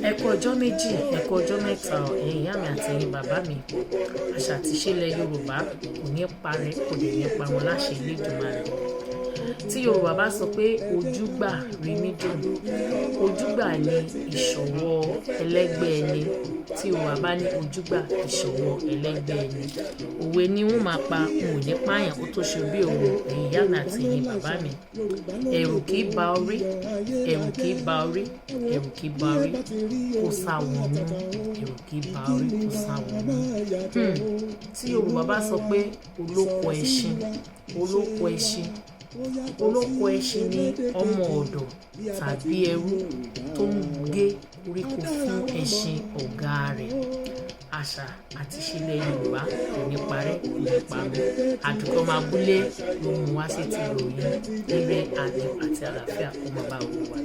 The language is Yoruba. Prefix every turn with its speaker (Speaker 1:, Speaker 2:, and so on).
Speaker 1: ẹ kú ọjọ́ méjì, ẹ kú ọjọ́ mẹ́ta, ẹ̀yin ìyá mi àti ẹ̀yin bàbá mi. Àṣà àti ìṣe ilẹ̀ Yorùbá kò ní parẹ́, kò dẹ̀ ní parun láṣẹ Elédùmarè. Tí Yorùbá bá sọ pé ojúgbà rí mi dùn, ojúgbà ni ìṣọ̀wọ́ ẹlẹ́gbẹ́ ẹni. Tí Yorùbá bá ní ojúgbà ìṣọ̀wọ́ ẹlẹ́gbẹ́ ẹni, òwe ni wọ́n máa pa, n ò ní pààyàn kó tó ṣe bí òun, ẹ̀yin ìyá mi àti ẹ̀yin bàbá mi. Ẹ̀rù kì í ba orí, ẹ̀rù kì í ba orí, ẹ̀rù kì í ba orí kó sá wọnú, ẹ̀rù kì í ba orí kó sá wọnú. Tí Yorùbá bá sọ pé olóko ẹṣin, olóko ẹṣin, olóko ẹṣin ni ọmọ ọ̀dọ̀ tàbí ẹrú tó ń gé koríko fún ẹṣin ọ̀gá rẹ̀. Àṣà àti ìṣe ilẹ̀ Yorùbá kò ní parẹ́, kò ní parun. Àdùkọ́ máa búlé ló mú wá sí ti ìròyìn. Ire, ayọ̀ àti àlàáfíà kó máa bá gbogbo wa.